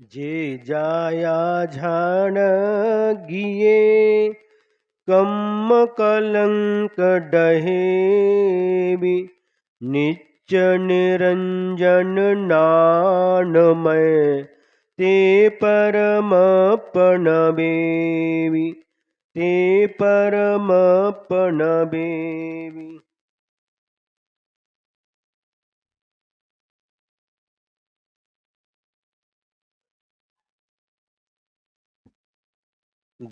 जे जाया झाण गिये कम कलंक डहेबि निच निरंजन नानमय ते परमपन बेबी ते परमपन बेबी।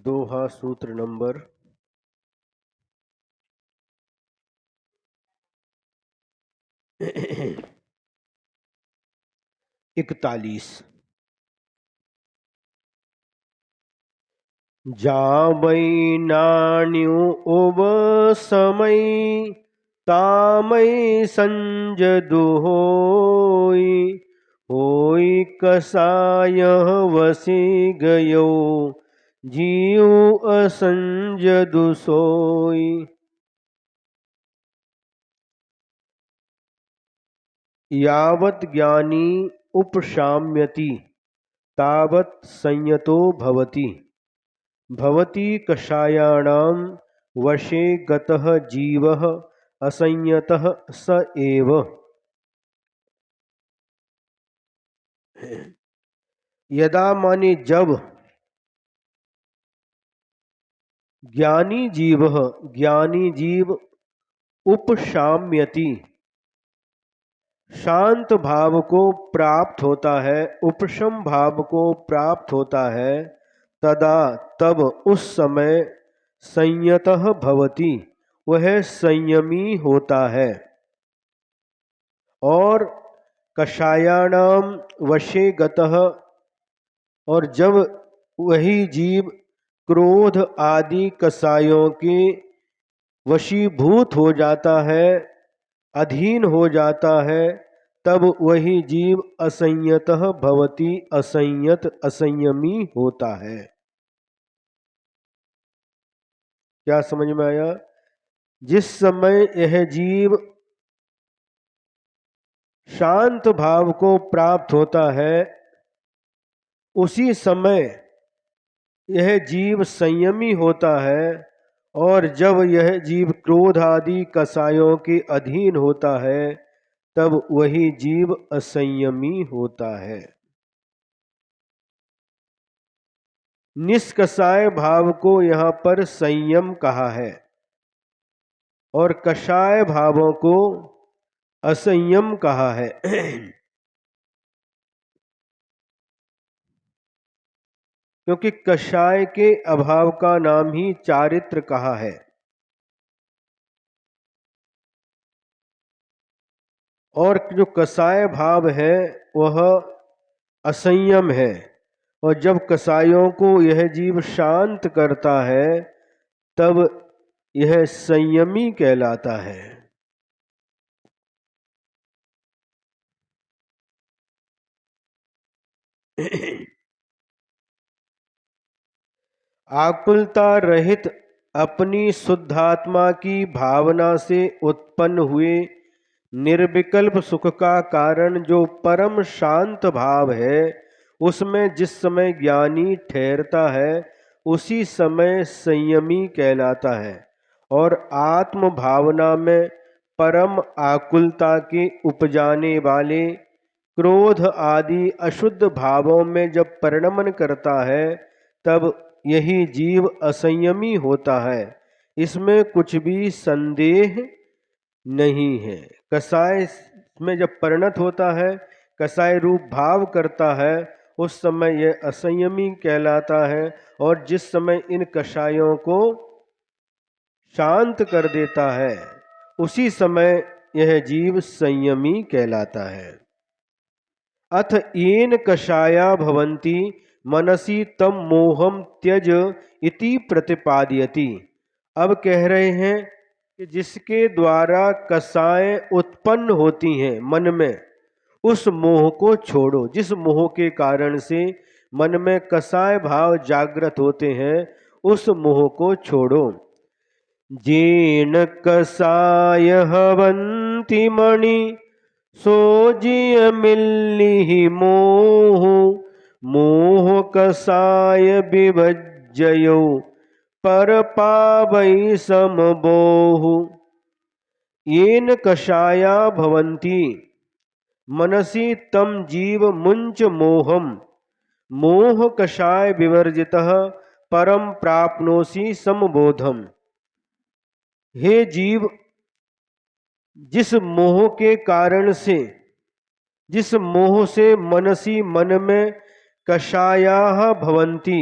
दोहा सूत्र नंबर 41। जावै नान्यु उब समय तामय संजदु होई कसाय वसी गयो जीव असंजदु सोई। यावत् ज्ञानी उपशाम्यति तावत् संयतो भवति भवति कषायाणां वशे गतः जीवः असंयतः स एव। यदा माने जब ज्ञानी जीव उपशाम्यति शांत भाव को प्राप्त होता है, उपशम भाव को प्राप्त होता है, तदा तब उस समय संयतः भवति वह संयमी होता है। और कषायाणाम वशे गतः, और जब वही जीव क्रोध आदि कसायों के वशीभूत हो जाता है, अधीन हो जाता है, तब वही जीव असंयतः भवति असंयत असंयमी होता है। क्या समझ में आया? जिस समय यह जीव शांत भाव को प्राप्त होता है उसी समय यह जीव संयमी होता है, और जब यह जीव क्रोध आदि कसायों के अधीन होता है तब वही जीव असंयमी होता है। निष्कषाय भाव को यहाँ पर संयम कहा है और कषाय भावों को असंयम कहा है। क्योंकि कषाय के अभाव का नाम ही चारित्र कहा है, और जो कषाय भाव है वह असंयम है। और जब कसायों को यह जीव शांत करता है तब यह संयमी कहलाता है। आकुलता रहित अपनी शुद्धात्मा की भावना से उत्पन्न हुए निर्विकल्प सुख का कारण जो परम शांत भाव है, उसमें जिस समय ज्ञानी ठहरता है उसी समय संयमी कहलाता है। और आत्म भावना में परम आकुलता के उपजाने वाले क्रोध आदि अशुद्ध भावों में जब परिणमन करता है तब यही जीव असंयमी होता है। इसमें कुछ भी संदेह नहीं है। कसाय में जब परिणत होता है, कसाय रूप भाव करता है, उस समय यह असंयमी कहलाता है, और जिस समय इन कषायों को शांत कर देता है उसी समय यह जीव संयमी कहलाता है। अथ येन कषाया भवन्ति मनसि तम मोहम त्यज इति प्रतिपादयति। अब कह रहे हैं कि जिसके द्वारा कषाय उत्पन्न होती हैं मन में, उस मोह को छोड़ो। जिस मोह के कारण से मन में कषाय भाव जागृत होते हैं उस मोह को छोड़ो। जेन कषाय हवन्ति मणि सोजिय मिल्ली मोह कसाय विभज्ययो पर पावै समबोहु। येन कषाया भवन्ति मनसि तम जीव मुंच मोहम। मोह कषाय विवर्जितः परम प्राप्नोसि समबोधम। हे जीव, जिस मोह के कारण से, जिस मोह से मनसी मन में कषायाः भवन्ति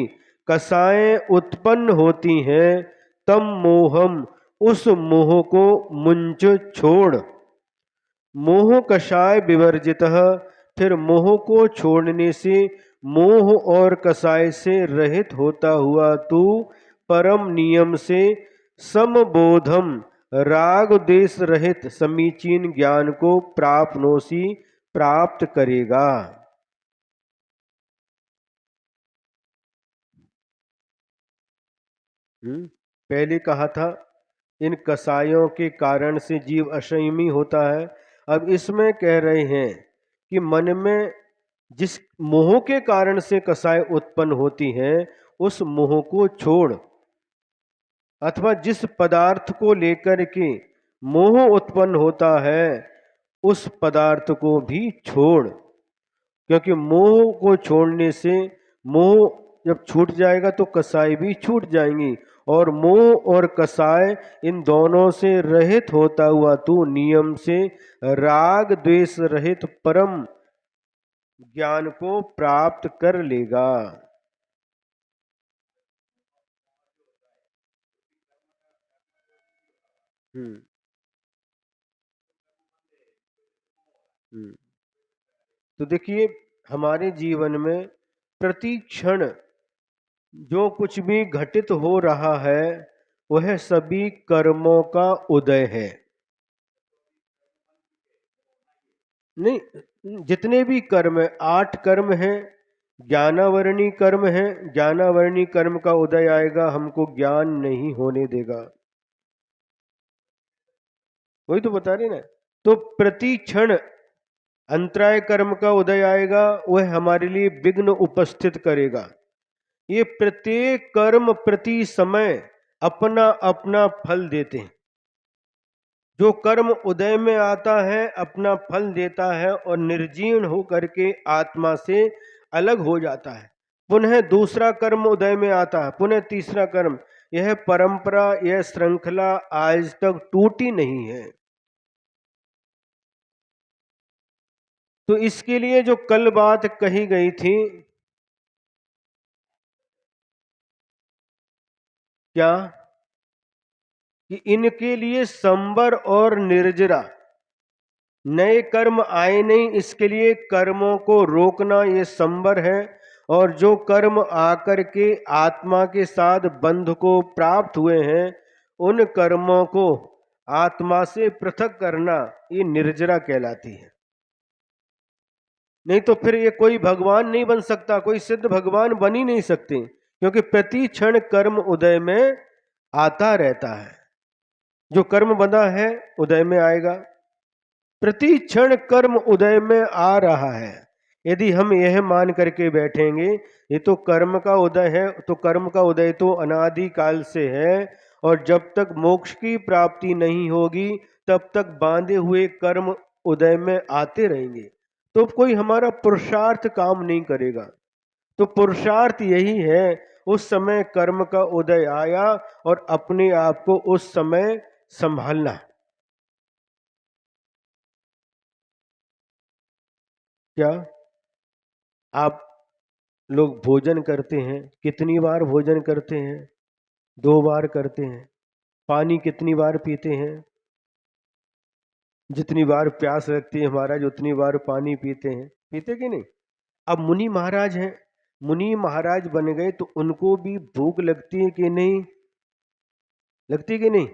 कषाएं उत्पन्न होती हैं, तम मोहम उस मोह को मुंच छोड़। मोह कषाय विवर्जितः फिर मोह को छोड़ने से मोह और कषाय से रहित होता हुआ तू परम नियम से समबोधम राग देश रहित समीचीन ज्ञान को प्राप्नोसी प्राप्त करेगा। पहले कहा था इन कसायों के कारण से जीव असंयमी होता है। अब इसमें कह रहे हैं कि मन में जिस मोह के कारण से कसाय उत्पन्न होती हैं उस मोह को छोड़, अथवा जिस पदार्थ को लेकर के मोह उत्पन्न होता है उस पदार्थ को भी छोड़। क्योंकि मोह को छोड़ने से, मोह जब छूट जाएगा तो कसाय भी छूट जाएंगी, और मोह और कसाय इन दोनों से रहित होता हुआ तू नियम से राग द्वेष रहित परम ज्ञान को प्राप्त कर लेगा। हम्म हम्म तो देखिए, हमारे जीवन में प्रति क्षण जो कुछ भी घटित हो रहा है वह सभी कर्मों का उदय है। नहीं, जितने भी कर्म है, 8 कर्म हैं, ज्ञानावरणी कर्म है, ज्ञानावरणी कर्म का उदय आएगा, हमको ज्ञान नहीं होने देगा। वही तो बता रहे ना। तो प्रति क्षण अंतराय कर्म का उदय आएगा, वह हमारे लिए विघ्न उपस्थित करेगा। ये प्रत्येक कर्म प्रति समय अपना अपना फल देते हैं। जो कर्म उदय में आता है अपना फल देता है और निर्जीर्ण होकर के आत्मा से अलग हो जाता है। पुनः दूसरा कर्म उदय में आता है, पुनः तीसरा कर्म। यह परंपरा, यह श्रृंखला आज तक टूटी नहीं है। तो इसके लिए जो कल बात कही गई थी, क्या कि इनके लिए संबर और निर्जरा, नए कर्म आए नहीं, इसके लिए कर्मों को रोकना ये संबर है। और जो कर्म आकर के आत्मा के साथ बंध को प्राप्त हुए हैं उन कर्मों को आत्मा से पृथक करना ये निर्जरा कहलाती है। नहीं तो फिर ये कोई भगवान नहीं बन सकता, कोई सिद्ध भगवान बन ही नहीं सकते, क्योंकि प्रति क्षण कर्म उदय में आता रहता है। जो कर्म बंधा है उदय में आएगा, प्रति क्षण कर्म उदय में आ रहा है। यदि हम यह मान करके बैठेंगे ये तो कर्म का उदय है, तो कर्म का उदय तो अनादि काल से है, और जब तक मोक्ष की प्राप्ति नहीं होगी तब तक बांधे हुए कर्म उदय में आते रहेंगे। तो कोई हमारा पुरुषार्थ काम नहीं करेगा। तो पुरुषार्थ यही है, उस समय कर्म का उदय आया और अपने आप को उस समय संभालना। क्या आप लोग भोजन करते हैं, कितनी बार भोजन करते हैं? 2 बार करते हैं। पानी कितनी बार पीते हैं? जितनी बार प्यास लगती है महाराज उतनी बार पानी पीते हैं, पीते कि नहीं? अब मुनि महाराज हैं, मुनि महाराज बन गए तो उनको भी भूख लगती है कि नहीं? लगती कि नहीं?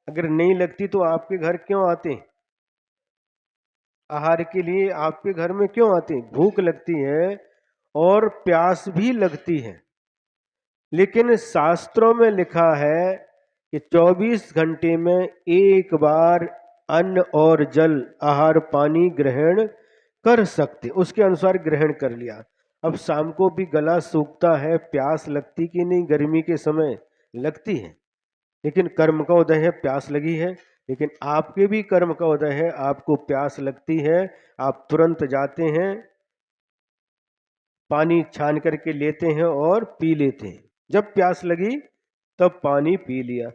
अगर नहीं लगती तो आपके घर क्यों आते हैं? आहार के लिए आपके घर में क्यों आते हैं? भूख लगती है और प्यास भी लगती है। लेकिन शास्त्रों में लिखा है कि 24 घंटे में एक बार अन्न और जल, आहार पानी ग्रहण कर सकते, उसके अनुसार ग्रहण कर लिया। अब शाम को भी गला सूखता है, प्यास लगती कि नहीं? गर्मी के समय लगती है, लेकिन कर्म का उदय है, प्यास लगी है। लेकिन आपके भी कर्म का उदय है, आपको प्यास लगती है, आप तुरंत जाते हैं, पानी छान करके लेते हैं और पी लेते हैं। जब प्यास लगी तब पानी पी लिया,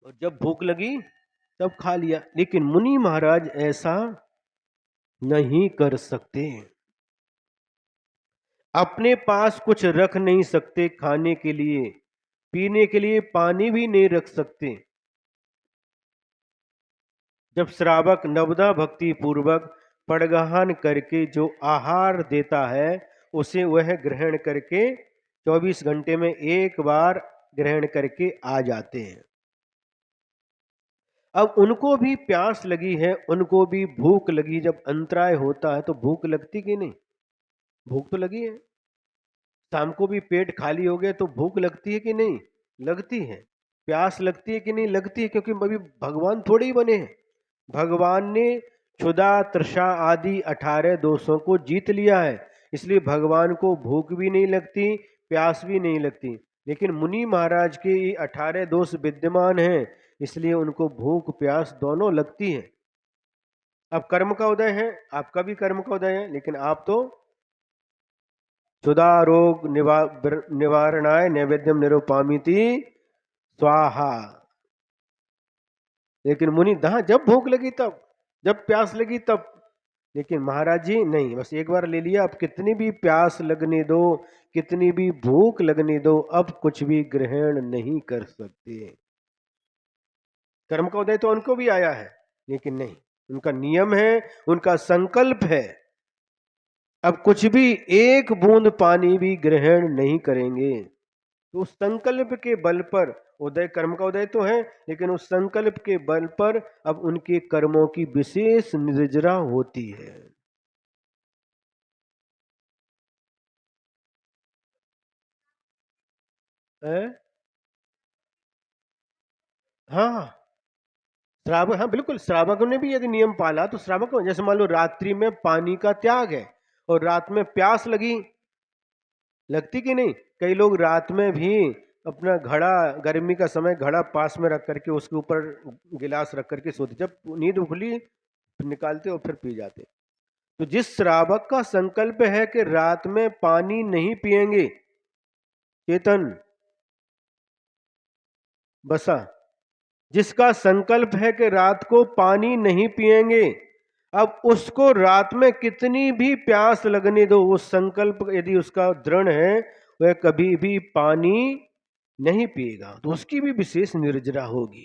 और जब भूख लगी तब खा लिया। लेकिन मुनि महाराज ऐसा नहीं कर सकते। अपने पास कुछ रख नहीं सकते खाने के लिए, पीने के लिए पानी भी नहीं रख सकते। जब श्रावक नवदा भक्ति पूर्वक पड़गहन करके जो आहार देता है, उसे वह ग्रहण करके 24 घंटे में एक बार ग्रहण करके आ जाते हैं। अब उनको भी प्यास लगी है, उनको भी भूख लगी। जब अंतराय होता है तो भूख लगती कि नहीं? भूख तो लगी है। शाम को भी पेट खाली हो गया तो भूख लगती है कि नहीं? लगती है। प्यास लगती है कि नहीं? लगती है, क्योंकि अभी भगवान थोड़े ही बने हैं। भगवान ने क्षुधा तृषा आदि 18 दोषों को जीत लिया है, इसलिए भगवान को भूख भी नहीं लगती, प्यास भी नहीं लगती। लेकिन मुनि महाराज के ये 18 दोष विद्यमान हैं, इसलिए उनको भूख प्यास दोनों लगती है। अब कर्म का उदय है, आपका भी कर्म का उदय है, लेकिन आप तो क्षुधा रोग निवारणाय नैवेद्यम निरुपामीति स्वाहा। लेकिन मुनि दहा जब भूख लगी तब, जब प्यास लगी तब। लेकिन महाराज जी नहीं, बस एक बार ले लिया, अब कितनी भी प्यास लगने दो, कितनी भी भूख लगने दो, अब कुछ भी ग्रहण नहीं कर सकते। कर्म का उदय तो उनको भी आया है, लेकिन नहीं, उनका नियम है, उनका संकल्प है, अब कुछ भी एक बूंद पानी भी ग्रहण नहीं करेंगे। तो उस संकल्प के बल पर, उदय कर्म का उदय तो है, लेकिन उस संकल्प के बल पर अब उनके कर्मों की विशेष निर्जरा होती है। हाँ, श्रावक, हाँ बिल्कुल, श्रावकों ने भी यदि नियम पाला तो श्रावक, जैसे मान लो रात्रि में पानी का त्याग है और रात में प्यास लगी, लगती कि नहीं? कई लोग रात में भी अपना घड़ा, गर्मी का समय, घड़ा पास में रख करके उसके ऊपर गिलास रख करके सोते, जब नींद खुली फिर निकालते और फिर पी जाते। तो जिस श्रावक का संकल्प है कि रात में पानी नहीं पिएंगे, चेतन बसा, जिसका संकल्प है कि रात को पानी नहीं पिएंगे, अब उसको रात में कितनी भी प्यास लगने दो, वो संकल्प यदि उसका दृढ़ है, वह कभी भी पानी नहीं पिएगा, तो उसकी भी विशेष निर्जरा होगी।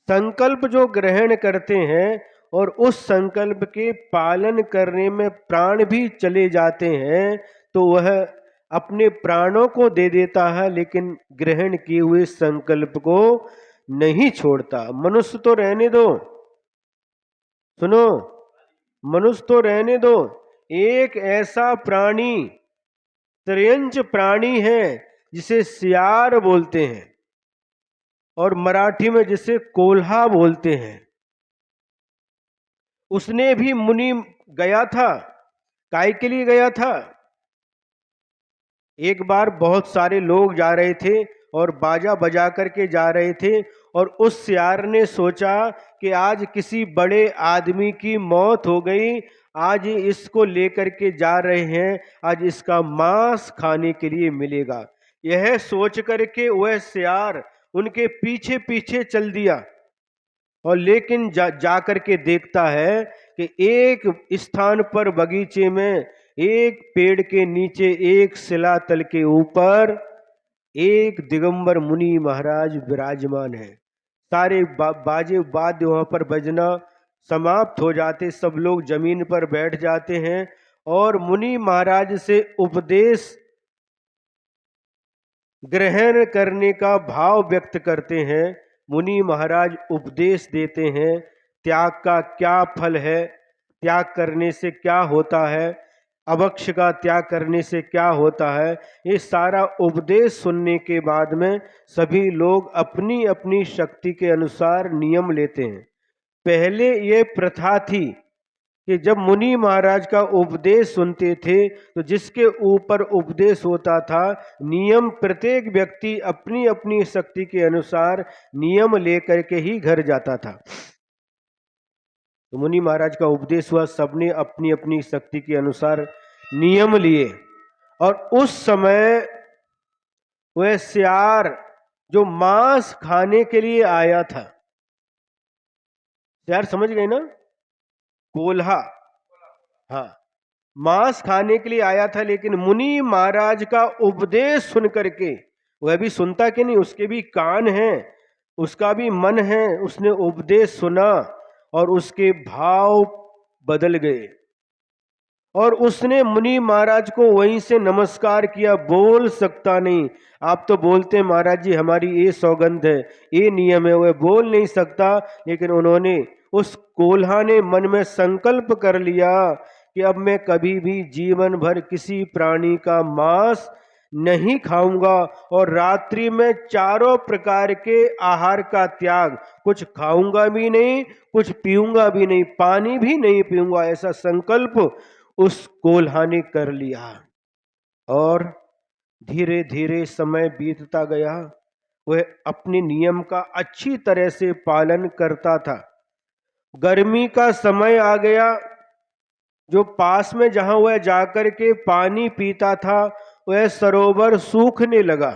संकल्प जो ग्रहण करते हैं और उस संकल्प के पालन करने में प्राण भी चले जाते हैं, तो वह अपने प्राणों को दे देता है, लेकिन ग्रहण किए हुए संकल्प को नहीं छोड़ता। मनुष्य तो रहने दो, सुनो, मनुष्य तो रहने दो, एक ऐसा प्राणी, त्रियंच प्राणी है, जिसे सियार बोलते हैं और मराठी में जिसे कोल्हा बोलते हैं। उसने भी मुनि गया था, काय के लिए गया था? एक बार बहुत सारे लोग जा रहे थे और बाजा बजा करके जा रहे थे, और उस सियार ने सोचा कि आज किसी बड़े आदमी की मौत हो गई, आज इसको लेकर के जा रहे हैं, आज इसका मांस खाने के लिए मिलेगा। यह सोच करके वह सियार उनके पीछे पीछे चल दिया, और लेकिन जा करके देखता है कि एक स्थान पर बगीचे में, एक पेड़ के नीचे, एक शिलातल के ऊपर एक दिगंबर मुनि महाराज विराजमान है। सारे बाजे वाद्य वहां पर बजना समाप्त हो जाते, सब लोग जमीन पर बैठ जाते हैं और मुनि महाराज से उपदेश ग्रहण करने का भाव व्यक्त करते हैं। मुनि महाराज उपदेश देते हैं, त्याग का क्या फल है, त्याग करने से क्या होता है, अभक्ष का त्याग करने से क्या होता है। ये सारा उपदेश सुनने के बाद में सभी लोग अपनी अपनी शक्ति के अनुसार नियम लेते हैं। पहले ये प्रथा थी कि जब मुनि महाराज का उपदेश सुनते थे तो जिसके ऊपर उपदेश होता था, नियम प्रत्येक व्यक्ति अपनी अपनी शक्ति के अनुसार नियम लेकर के ही घर जाता था। तो मुनि महाराज का उपदेश हुआ, सबने अपनी अपनी शक्ति के अनुसार नियम लिए। और उस समय वह सियार जो मांस खाने के लिए आया था, सियार समझ गए ना, कोल्हा, हाँ, मांस खाने के लिए आया था, लेकिन मुनि महाराज का उपदेश सुन करके, वह भी सुनता कि नहीं, उसके भी कान हैं, उसका भी मन है, उसने उपदेश सुना और उसके भाव बदल गए और उसने मुनि महाराज को वहीं से नमस्कार किया। बोल सकता नहीं, आप तो बोलते हैं महाराज जी हमारी ये सौगंध है, ये नियम है, वह बोल नहीं सकता, लेकिन उन्होंने, उस कोल्हा ने मन में संकल्प कर लिया कि अब मैं कभी भी जीवन भर किसी प्राणी का मांस नहीं खाऊंगा और रात्रि में चारों प्रकार के आहार का त्याग, कुछ खाऊंगा भी नहीं, कुछ पीऊंगा भी नहीं, पानी भी नहीं पीऊंगा, ऐसा संकल्प उस कोल्हा ने कर लिया। और धीरे धीरे समय बीतता गया, वह अपने नियम का अच्छी तरह से पालन करता था। गर्मी का समय आ गया, जो पास में जहां वह जाकर के पानी पीता था वह सरोवर सूखने लगा।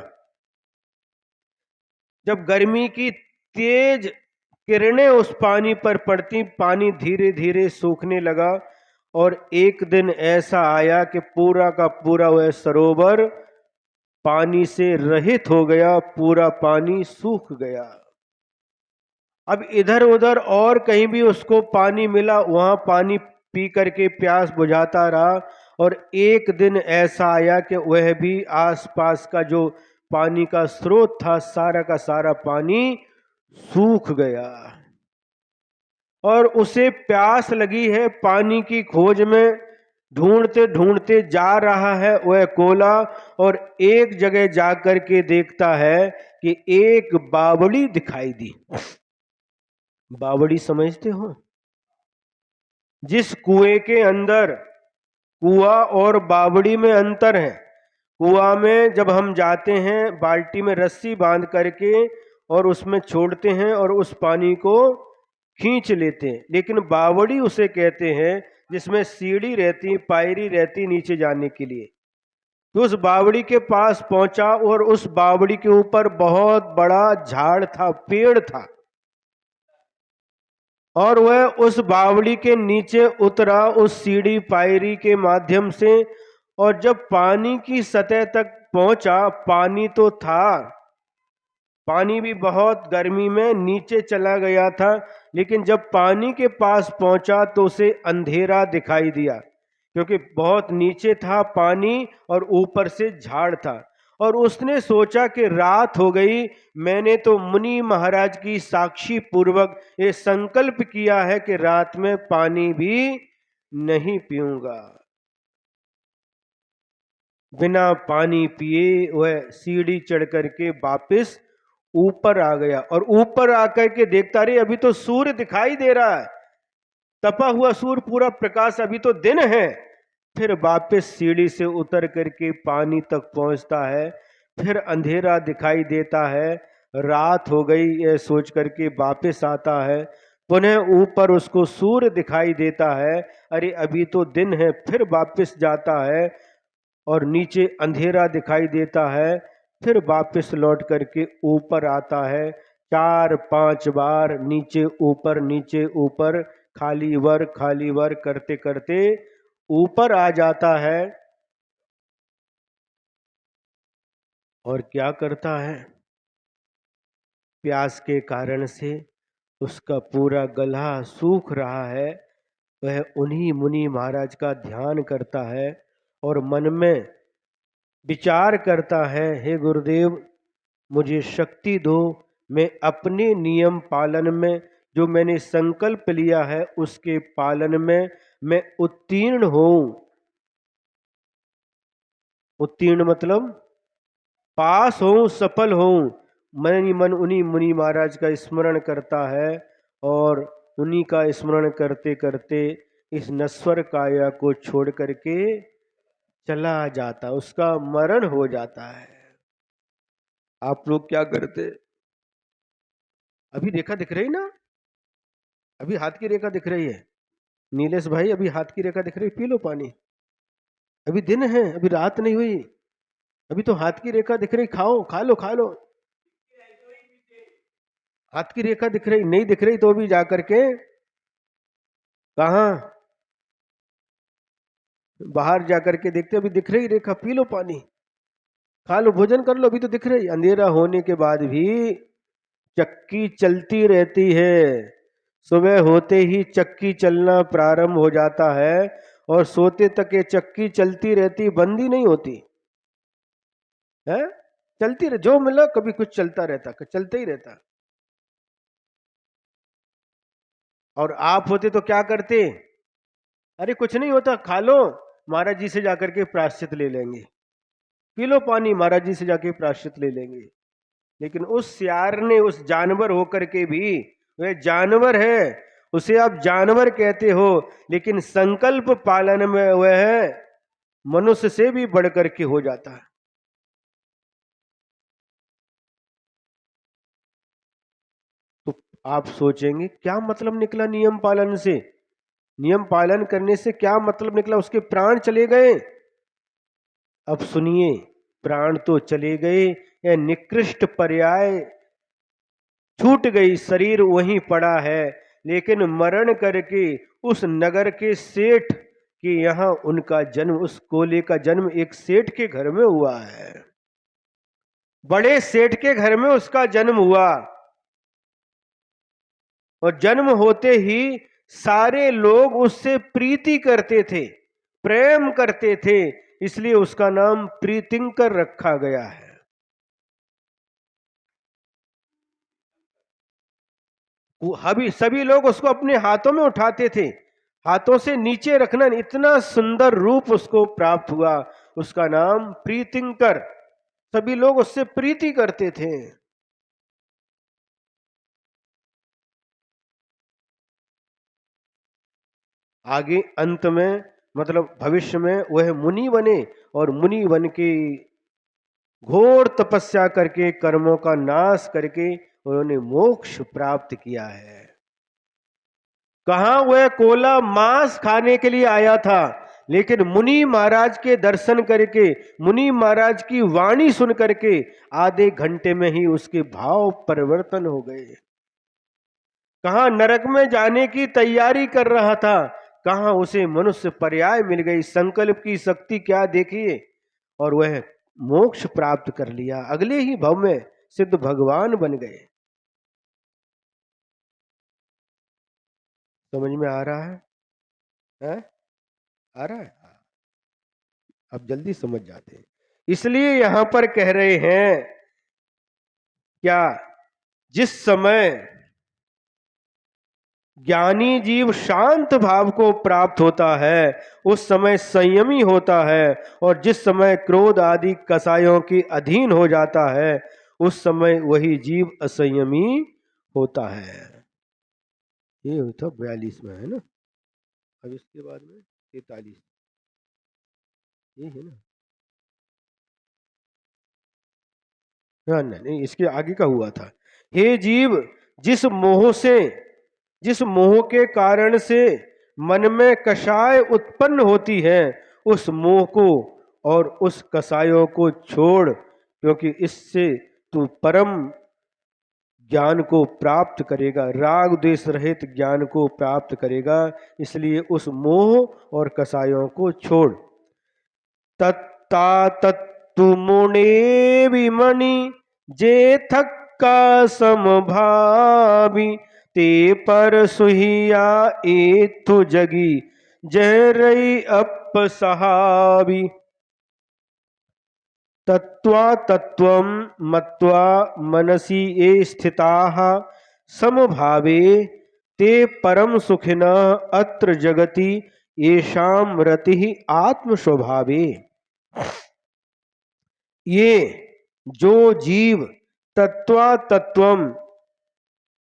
जब गर्मी की तेज किरणें उस पानी पर पड़ती, पानी धीरे धीरे सूखने लगा और एक दिन ऐसा आया कि पूरा का पूरा वह सरोवर पानी से रहित हो गया, पूरा पानी सूख गया। अब इधर उधर और कहीं भी उसको पानी मिला, वहां पानी पी करके प्यास बुझाता रहा और एक दिन ऐसा आया कि वह भी आसपास का जो पानी का स्रोत था, सारा का सारा पानी सूख गया और उसे प्यास लगी है, पानी की खोज में ढूंढते ढूंढते जा रहा है वह कोला, और एक जगह जाकर के देखता है कि एक बावड़ी दिखाई दी। बावड़ी समझते हो? जिस कुएं के अंदर, कुआ और बावड़ी में अंतर है। कुआ में जब हम जाते हैं बाल्टी में रस्सी बांध करके और उसमें छोड़ते हैं और उस पानी को खींच लेते हैं, लेकिन बावड़ी उसे कहते हैं जिसमें सीढ़ी रहती, पायरी रहती नीचे जाने के लिए। तो उस बावड़ी के पास पहुंचा और उस बावड़ी के ऊपर बहुत बड़ा झाड़ था, पेड़ था, और वह उस बावड़ी के नीचे उतरा उस सीढ़ी पायरी के माध्यम से, और जब पानी की सतह तक पहुंचा, पानी तो था, पानी भी बहुत गर्मी में नीचे चला गया था, लेकिन जब पानी के पास पहुंचा तो उसे अंधेरा दिखाई दिया, क्योंकि बहुत नीचे था पानी और ऊपर से झाड़ था। और उसने सोचा कि रात हो गई, मैंने तो मुनि महाराज की साक्षी पूर्वक ये संकल्प किया है कि रात में पानी भी नहीं पीऊंगा। बिना पानी पिए वह सीढ़ी चढ़ करके वापस ऊपर आ गया और ऊपर आकर के देखता रहे अभी तो सूर्य दिखाई दे रहा है, तपा हुआ सूर्य, पूरा प्रकाश, अभी तो दिन है। फिर वापस सीढ़ी से उतर करके पानी तक पहुंचता है, फिर अंधेरा दिखाई देता है, रात हो गई यह सोच करके वापस आता है, पुनः ऊपर उसको सूर्य दिखाई देता है, अरे अभी तो दिन है, फिर वापस जाता है और नीचे अंधेरा दिखाई देता है, फिर वापस लौट करके ऊपर आता है। 4-5 बार नीचे ऊपर खाली वर करते करते ऊपर आ जाता है। और क्या करता है, प्यास के कारण से उसका पूरा गला सूख रहा है, वह उन्हीं मुनि महाराज का ध्यान करता है और मन में विचार करता है, हे गुरुदेव मुझे शक्ति दो, मैं अपने नियम पालन में, जो मैंने संकल्प लिया है उसके पालन में मैं उत्तीर्ण हूं। उत्तीर्ण मतलब पास हूं, सफल हूं। मन ही मन उन्हीं मुनि महाराज का स्मरण करता है और उन्हीं का स्मरण करते करते इस नश्वर काया को छोड़ करके चला जाता, उसका मरण हो जाता है। आप लोग क्या करते? अभी रेखा दिख रही ना, अभी हाथ की रेखा दिख रही है नीलेश भाई, अभी हाथ की रेखा दिख रही, पी लो पानी। अभी दिन है, अभी रात नहीं हुई, अभी तो हाथ की रेखा दिख रही, खाओ, खा लो खा लो। हाथ की रेखा दिख रही, नहीं दिख रही तो भी जाकर के कहा बाहर जाकर के देखते, अभी दिख रही रेखा, पी लो पानी, खा लो, भोजन कर लो, अभी तो दिख रही। अंधेरा होने के बाद भी चक्की चलती रहती है। सुबह होते ही चक्की चलना प्रारंभ हो जाता है और सोते तक ये चक्की चलती रहती, बंद ही नहीं होती है। चलती रहे, जो मिला कभी कुछ चलता रहता, चलता ही रहता। और आप होते तो क्या करते? अरे कुछ नहीं होता, खा लो, महाराज जी से जाकर के प्रायश्चित ले लेंगे, पी लो पानी, महाराज जी से जाके प्रायश्चित ले लेंगे। लेकिन उस सियार ने, उस जानवर होकर के भी, वह जानवर है, उसे आप जानवर कहते हो, लेकिन संकल्प पालन में वह मनुष्य से भी बढ़कर के हो जाता है। तो आप सोचेंगे क्या मतलब निकला नियम पालन से? नियम पालन करने से क्या मतलब निकला? उसके प्राण चले गए। अब सुनिए, प्राण तो चले गए, यह निकृष्ट पर्याय छूट गई, शरीर वहीं पड़ा है, लेकिन मरण करके उस नगर के सेठ के यहां उनका जन्म, उस कोले का जन्म एक सेठ के घर में हुआ है। बड़े सेठ के घर में उसका जन्म हुआ, और जन्म होते ही सारे लोग उससे प्रीति करते थे, प्रेम करते थे, इसलिए उसका नाम प्रीतिंकर रखा गया है। अभी सभी लोग उसको अपने हाथों में उठाते थे, हाथों से नीचे रखना, इतना सुंदर रूप उसको प्राप्त हुआ, उसका नाम प्रीतिंकर। सभी लोग उससे प्रीति करते थे। आगे अंत में, मतलब भविष्य में वह मुनि बने, और मुनि बन के घोर तपस्या करके, कर्मों का नाश करके उन्होंने मोक्ष प्राप्त किया है। कहां? वह कोला मांस खाने के लिए आया था, लेकिन मुनि महाराज के दर्शन करके, मुनि महाराज की वाणी सुन करके आधे घंटे में ही उसके भाव परिवर्तन हो गए। कहां नरक में जाने की तैयारी कर रहा था, कहां उसे मनुष्य पर्याय मिल गई। संकल्प की शक्ति क्या देखिए, और वह मोक्ष प्राप्त कर लिया, अगले ही भव में सिद्ध भगवान बन गए। समझ में आ रहा है? आ रहा है? अब जल्दी समझ जाते हैं। इसलिए यहां पर कह रहे हैं क्या, जिस समय ज्ञानी जीव शांत भाव को प्राप्त होता है उस समय संयमी होता है, और जिस समय क्रोध आदि कसायों के अधीन हो जाता है उस समय वही जीव असंयमी होता है। ये होता 42 में है ना, अब इसके बाद में 43, ये है ना? हाँ, नहीं, इसके आगे का हुआ था। हे जीव, जिस मोह से, जिस मोह के कारण से मन में कषाय उत्पन्न होती है, उस मोह को और उस कषायों को छोड़, क्योंकि इससे तू परम ज्ञान को प्राप्त करेगा, राग द्वेष रहित ज्ञान को प्राप्त करेगा। इसलिए उस मोह और कषायों को छोड़। तत्ता तत्तु मुने विमणि जे थक्का समभावी, ते पर सुहिया एथु जगी जह रई अप सहावी। तत्वा तत्वम मत्वा मनसी ये स्थिताः समभावे, ते परम सुखिना अत्र जगति येषाम रति आत्म स्वभावे। ये जो जीव तत्वा तत्वम,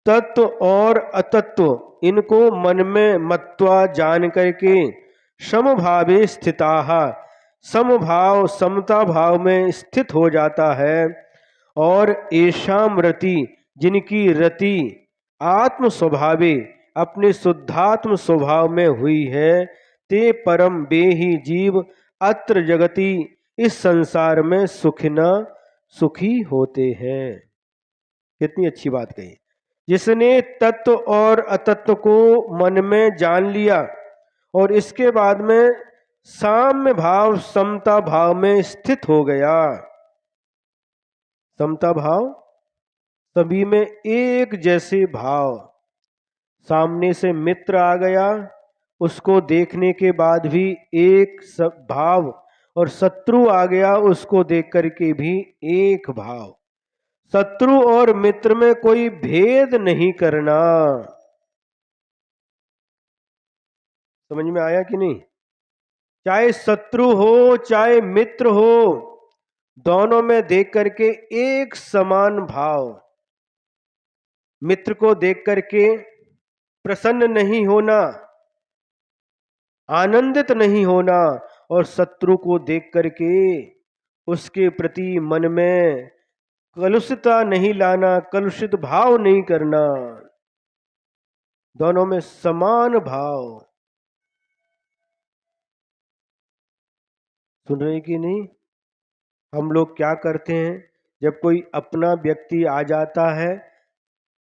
तत्व और अतत्व इनको मन में मत्वा जान करके समभावे स्थिताः, समभाव समता भाव में स्थित हो जाता है। और ऐशाम रति, जिनकी रति आत्म स्वभावे अपने शुद्धात्म स्वभाव में हुई है, ते परम बेही जीव अत्र जगति, इस संसार में सुखिना सुखी होते हैं। कितनी अच्छी बात कही। जिसने तत्व और अतत्व को मन में जान लिया और इसके बाद में साम्य भाव समता भाव में स्थित हो गया। समता भाव, सभी में एक जैसे भाव। सामने से मित्र आ गया, उसको देखने के बाद भी एक भाव, और शत्रु आ गया, उसको देख करके भी एक भाव। शत्रु और मित्र में कोई भेद नहीं करना। समझ में आया कि नहीं? चाहे शत्रु हो चाहे मित्र हो, दोनों में देख करके एक समान भाव। मित्र को देख करके प्रसन्न नहीं होना, आनंदित नहीं होना, और शत्रु को देख करके उसके प्रति मन में कलुषता नहीं लाना, कलुषित भाव नहीं करना। दोनों में समान भाव। सुन रहे कि नहीं? हम लोग क्या करते हैं, जब कोई अपना व्यक्ति आ जाता है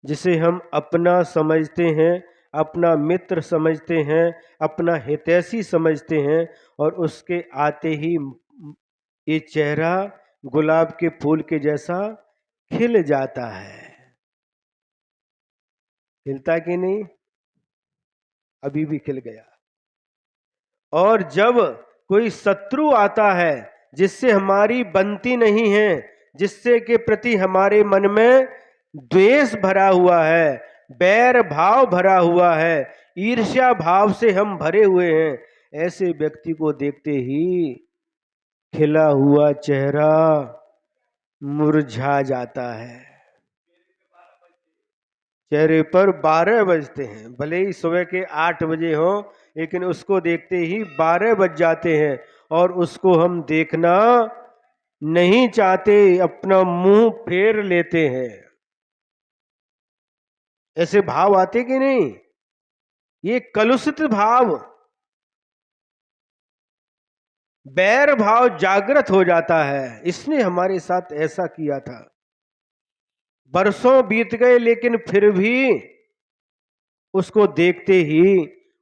जिसे हम अपना समझते हैं, अपना मित्र समझते हैं, अपना हितैषी समझते हैं, और उसके आते ही ये चेहरा गुलाब के फूल के जैसा खिल जाता है। खिलता कि नहीं? अभी भी खिल गया। और जब कोई शत्रु आता है जिससे हमारी बनती नहीं है, जिससे के प्रति हमारे मन में द्वेष भरा हुआ है, बैर भाव भरा हुआ है, ईर्ष्या भाव से हम भरे हुए हैं, ऐसे व्यक्ति को देखते ही खिला हुआ चेहरा मुरझा जाता है। चेहरे पर 12 बजते हैं, भले ही सुबह के 8 बजे हो, लेकिन उसको देखते ही 12 बज जाते हैं, और उसको हम देखना नहीं चाहते, अपना मुंह फेर लेते हैं। ऐसे भाव आते कि नहीं? ये कलुषित भाव, बैर भाव जागृत हो जाता है। इसने हमारे साथ ऐसा किया था। बरसों बीत गए, लेकिन फिर भी उसको देखते ही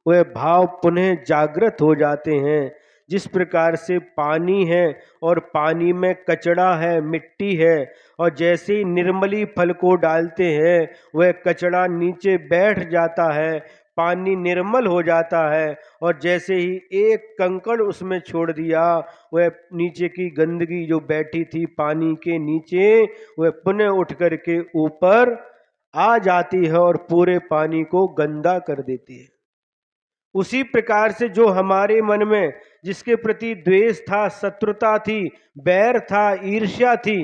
वह भाव पुनः जागृत हो जाते हैं। जिस प्रकार से पानी है और पानी में कचड़ा है, मिट्टी है, और जैसे ही निर्मली फल को डालते हैं वह कचड़ा नीचे बैठ जाता है, पानी निर्मल हो जाता है, और जैसे ही एक कंकड़ उसमें छोड़ दिया, वह नीचे की गंदगी जो बैठी थी पानी के नीचे, वह पुनः उठ करके ऊपर आ जाती है और पूरे पानी को गंदा कर देती है। उसी प्रकार से जो हमारे मन में जिसके प्रति द्वेष था, शत्रुता थी, बैर था, ईर्ष्या थी,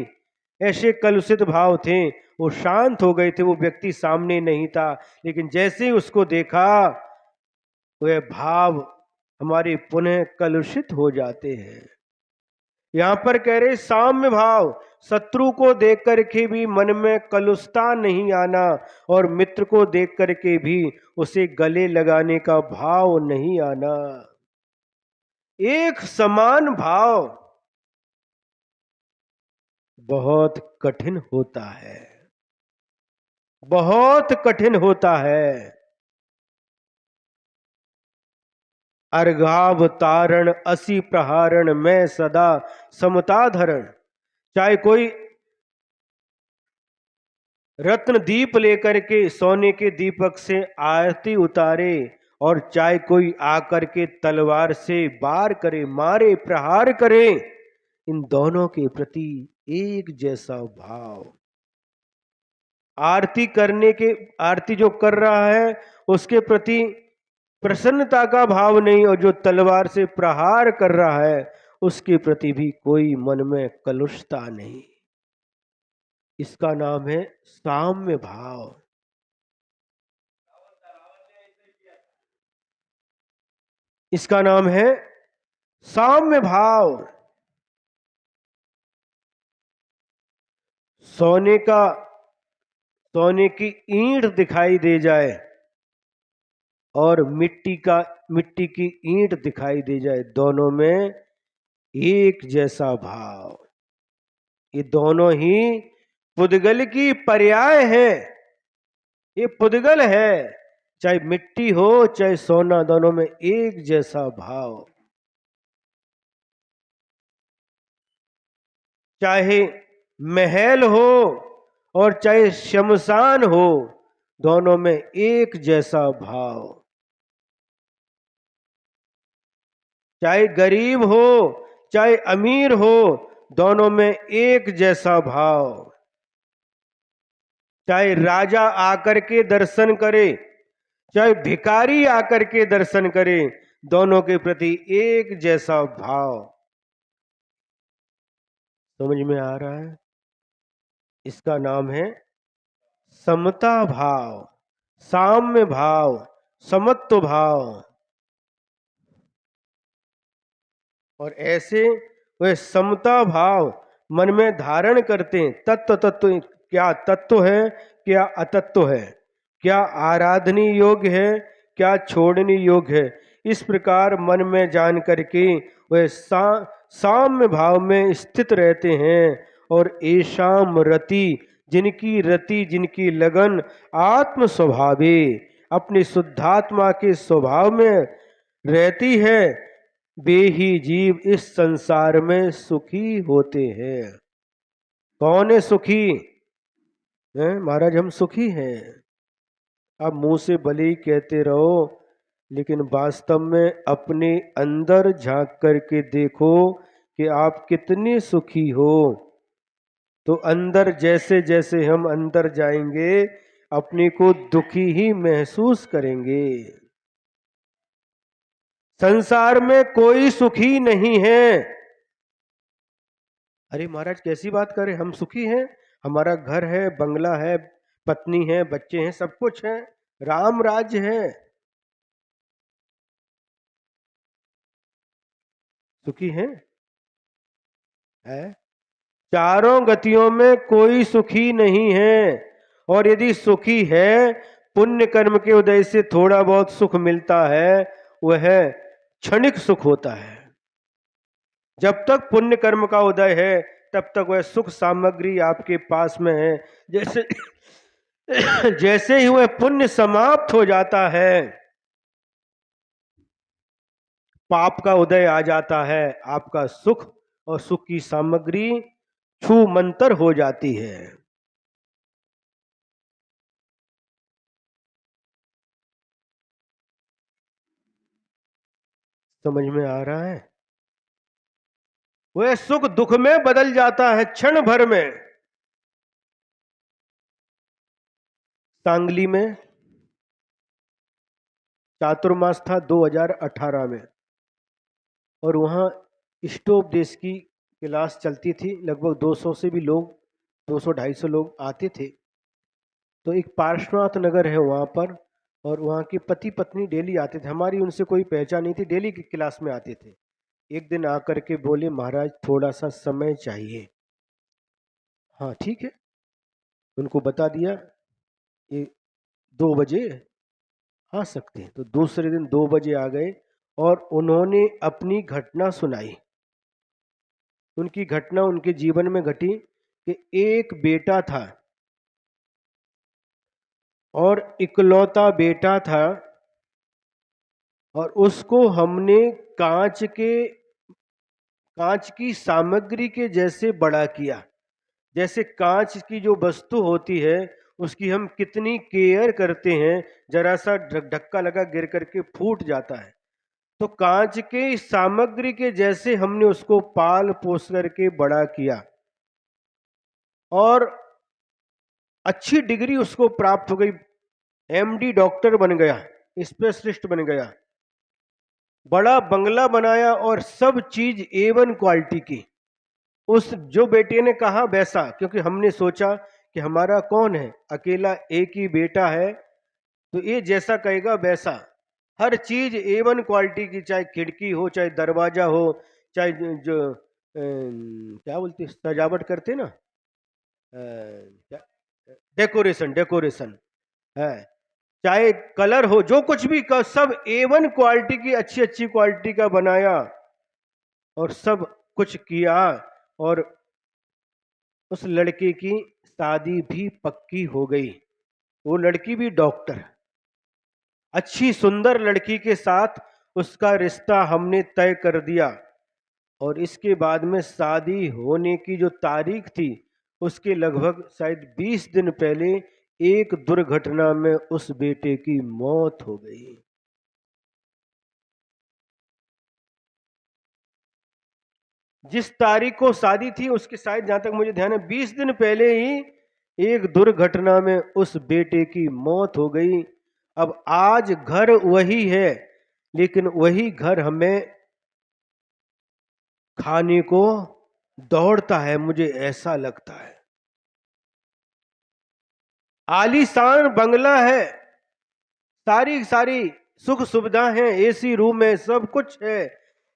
ऐसे कलुषित भाव थे, वो शांत हो गए थे। वो व्यक्ति सामने नहीं था, लेकिन जैसे ही उसको देखा वह भाव हमारे पुनः कलुषित हो जाते हैं। यहां पर कह रहे साम्य भाव, शत्रु को देख करके भी मन में कलुषता नहीं आना, और मित्र को देख करके भी उसे गले लगाने का भाव नहीं आना। एक समान भाव बहुत कठिन होता है, बहुत कठिन होता है। अर्घावतारण असी प्रहारण में सदा समता धरण। चाहे कोई रत्न दीप लेकर के सोने के दीपक से आरती उतारे, और चाहे कोई आकर के तलवार से वार करे, मारे, प्रहार करे, इन दोनों के प्रति एक जैसा भाव। आरती करने के, आरती जो कर रहा है उसके प्रति प्रसन्नता का भाव नहीं, और जो तलवार से प्रहार कर रहा है उसके प्रति भी कोई मन में कलुषता नहीं। इसका नाम है साम्य भाव। इसका नाम है साम्य भाव। सोने का सोने की ईंट दिखाई दे जाए और मिट्टी की ईंट दिखाई दे जाए, दोनों में एक जैसा भाव। ये दोनों ही पुद्गल की पर्याय है। ये पुद्गल है, चाहे मिट्टी हो चाहे सोना, दोनों में एक जैसा भाव। चाहे महल हो और चाहे शमशान हो, दोनों में एक जैसा भाव। चाहे गरीब हो चाहे अमीर हो, दोनों में एक जैसा भाव। चाहे राजा आकर के दर्शन करे चाहे भिखारी आकर के दर्शन करे, दोनों के प्रति एक जैसा भाव। समझ में आ रहा है? इसका नाम है समता भाव, साम्य भाव, समत्व भाव। और ऐसे वह समता भाव मन में धारण करते हैं। तत्व क्या तत्व है, क्या अतत्व है, क्या आराधनीय योग्य है, क्या छोड़ने योग्य है, इस प्रकार मन में जान करके वह साम्य भाव में स्थित रहते हैं। और ऐशाम रति, जिनकी लगन आत्म स्वभावे, अपनी शुद्धात्मा के स्वभाव में रहती है, वे ही जीव इस संसार में सुखी होते हैं। कौन है सुखी? है महाराज, हम सुखी हैं। आप मुंह से भले ही कहते रहो, लेकिन वास्तव में अपने अंदर झांक करके देखो कि आप कितने सुखी हो। तो अंदर जैसे जैसे हम अंदर जाएंगे, अपने को दुखी ही महसूस करेंगे। संसार में कोई सुखी नहीं है। अरे महाराज कैसी बात करें, हम सुखी हैं, हमारा घर है, बंगला है, पत्नी है, बच्चे हैं, सब कुछ है, राम राज्य है। सुखी हैं? है? चारों गतियों में कोई सुखी नहीं है। और यदि सुखी है, पुण्य कर्म के उदय से थोड़ा बहुत सुख मिलता है, वह क्षणिक सुख होता है। जब तक पुण्य कर्म का उदय है, तब तक वह सुख सामग्री आपके पास में है। जैसे जैसे ही वह पुण्य समाप्त हो जाता है, पाप का उदय आ जाता है, आपका सुख और सुख की सामग्री छू मंतर हो जाती है। समझ में आ रहा है? वह सुख दुख में बदल जाता है क्षण भर में। सांगली में चातुर्मास था 2018 में, और वहाँ स्टोपदेश की क्लास चलती थी। लगभग 200 से भी लोग, 200-250 लोग आते थे। तो एक पार्श्वनाथ नगर है वहाँ पर, और वहाँ के पति पत्नी डेली आते थे। हमारी उनसे कोई पहचान नहीं थी, डेली की क्लास में आते थे। एक दिन आकर के बोले, महाराज थोड़ा सा समय चाहिए। हाँ ठीक है, उनको बता दिया ये 2 बजे आ सकते हैं। तो दूसरे दिन 2 बजे आ गए और उन्होंने अपनी घटना सुनाई। उनकी घटना उनके जीवन में घटी कि एक बेटा था और इकलौता बेटा था, और उसको हमने कांच की सामग्री के जैसे बड़ा किया। जैसे कांच की जो वस्तु होती है, उसकी हम कितनी केयर करते हैं, जरा सा धक्का लगा गिर करके फूट जाता है। तो कांच के सामग्री के जैसे हमने उसको पाल पोस करके बड़ा किया, और अच्छी डिग्री उसको प्राप्त हो गई। एमडी डॉक्टर बन गया, स्पेशलिस्ट बन गया, बड़ा बंगला बनाया, और सब चीज A1 क्वालिटी की। उस जो बेटे ने कहा वैसा, क्योंकि हमने सोचा कि हमारा कौन है, अकेला एक ही बेटा है, तो ये जैसा कहेगा वैसा। हर चीज A1 क्वालिटी की, चाहे खिड़की हो, चाहे दरवाजा हो, चाहे जो क्या बोलते हैं, सजावट करते ना, डेकोरेशन, डेकोरेशन है, चाहे कलर हो, जो कुछ भी का सब A1 क्वालिटी की, अच्छी अच्छी क्वालिटी का बनाया और सब कुछ किया। और उस लड़के की शादी भी पक्की हो गई। वो लड़की भी डॉक्टर, अच्छी सुंदर लड़की के साथ उसका रिश्ता हमने तय कर दिया। और इसके बाद में शादी होने की जो तारीख थी, उसके लगभग शायद 20 दिन पहले एक दुर्घटना में उस बेटे की मौत हो गई। जिस तारीख को शादी थी, उसके शायद, जहां तक मुझे ध्यान है, 20 दिन पहले ही एक दुर्घटना में उस बेटे की मौत हो गई। अब आज घर वही है, लेकिन वही घर हमें खाने को दौड़ता है, मुझे ऐसा लगता है। आलीशान बंगला है, सारी सारी सुख सुविधा है, AC रूम है, सब कुछ है,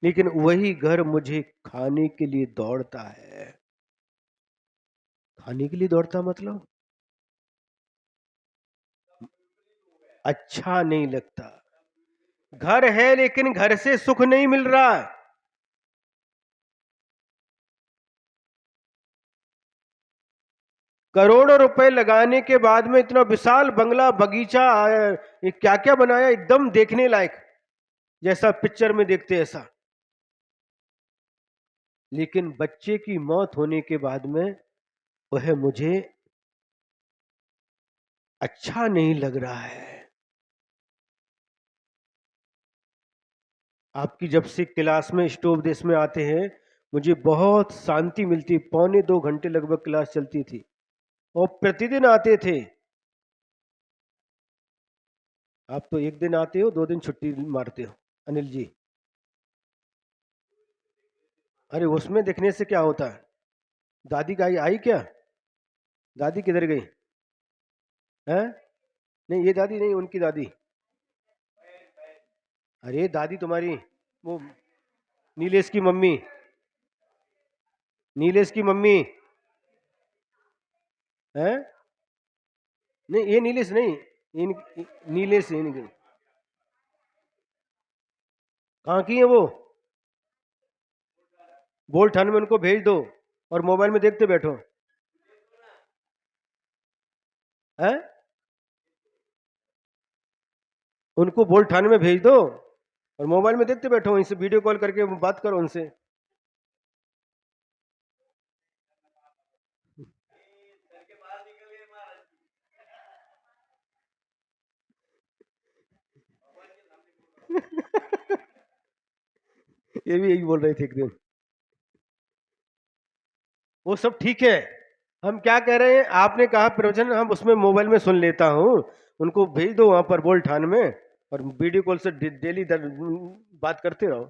लेकिन वही घर मुझे खाने के लिए दौड़ता है। खाने के लिए दौड़ता मतलब अच्छा नहीं लगता। घर है लेकिन घर से सुख नहीं मिल रहा है। करोड़ों रुपए लगाने के बाद में इतना विशाल बंगला, बगीचा, ये क्या क्या बनाया, एकदम देखने लायक, जैसा पिक्चर में देखते ऐसा। लेकिन बच्चे की मौत होने के बाद में वह मुझे अच्छा नहीं लग रहा है। आपकी जब से क्लास में स्टोव देश में आते हैं, मुझे बहुत शांति मिलती। 1.25 घंटे लगभग क्लास चलती थी और प्रतिदिन आते थे। आप तो एक दिन आते हो, 2 दिन छुट्टी मारते हो अनिल जी। अरे उसमें देखने से क्या होता है? दादी का आई क्या? दादी किधर गई है? नहीं, ये दादी नहीं, उनकी दादी। अरे दादी तुम्हारी, वो नीलेश की मम्मी, नीलेश की मम्मी है। नहीं, ये नीलेश नहीं, इन नीलेश इनकी कहाँ की है वो? बोल ठान में उनको भेज दो और मोबाइल में देखते बैठो है। उनको बोल ठान में भेज दो और मोबाइल में देखते बैठो, इनसे वीडियो कॉल करके बात करो उनसे। ये भी यही बोल रहे थे एक दिन। वो सब ठीक है, हम क्या कह रहे हैं, आपने कहा प्रवचन हम उसमें मोबाइल में सुन लेता हूँ, उनको भेज दो वहां पर बोल ठान में और वीडियो कॉल से डेली बात करते रहो।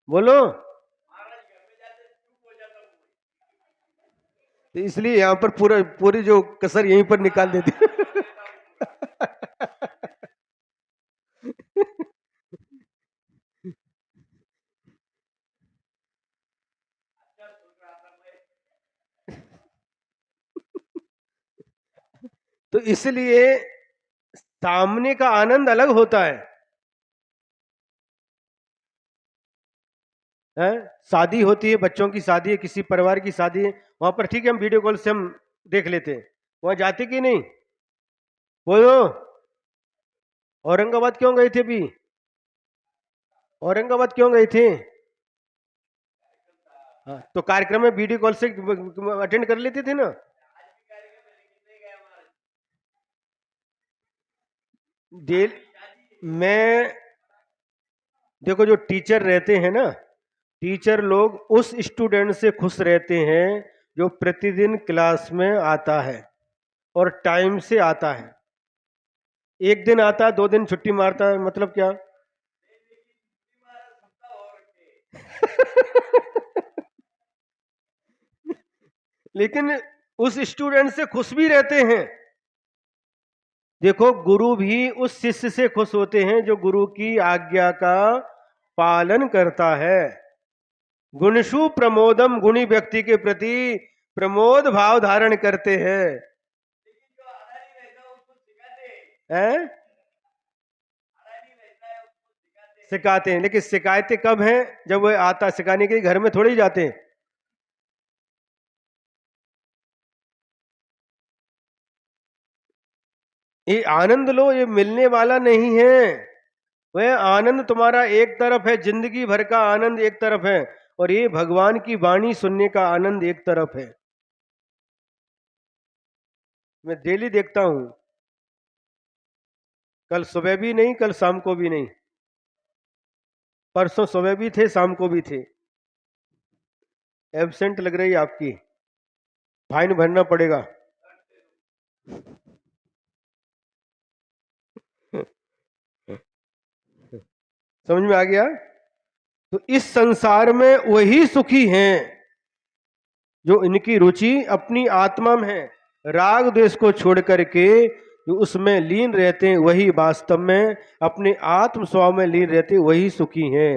बोलो। तो इसलिए यहाँ पर पूरा पूरी जो कसर यहीं पर निकाल देती। तो इसलिए सामने का आनंद अलग होता है। शादी होती है, बच्चों की शादी है, किसी परिवार की शादी है, वहां पर ठीक है, हम वीडियो कॉल से हम देख लेते हैं। वहां जाते कि नहीं? बोलो। औरंगाबाद क्यों गए थे अभी? औरंगाबाद क्यों गए थे? हाँ, तो कार्यक्रम में वीडियो कॉल से अटेंड कर लेते थे ना। डेल मैं, देखो जो टीचर रहते हैं ना, टीचर लोग उस स्टूडेंट से खुश रहते हैं जो प्रतिदिन क्लास में आता है और टाइम से आता है। एक दिन आता है, 2 दिन छुट्टी मारता है, मतलब क्या? लेकिन उस स्टूडेंट से खुश भी रहते हैं। देखो, गुरु भी उस शिष्य से खुश होते हैं जो गुरु की आज्ञा का पालन करता है। गुणशु प्रमोदम, गुणी व्यक्ति के प्रति प्रमोद भाव धारण करते हैं। हैं? सिखाते हैं, लेकिन शिकायतें कब हैं? जब वो आता सिखाने के लिए, घर में थोड़ी जाते हैं। ये आनंद लो, ये मिलने वाला नहीं है। वह आनंद तुम्हारा एक तरफ है, जिंदगी भर का आनंद एक तरफ है, और ये भगवान की वाणी सुनने का आनंद एक तरफ है। मैं डेली देखता हूं, कल सुबह भी नहीं, कल शाम को भी नहीं, परसों सुबह भी थे, शाम को भी थे। एब्सेंट लग रही है आपकी, फाइन भरना पड़ेगा। समझ में आ गया? तो इस संसार में वही सुखी हैं जो इनकी रुचि अपनी आत्मा में है। राग द्वेष को छोड़ करके जो उसमें लीन रहते हैं, वही वास्तव में अपने आत्म स्वभाव में लीन रहते, वही सुखी हैं।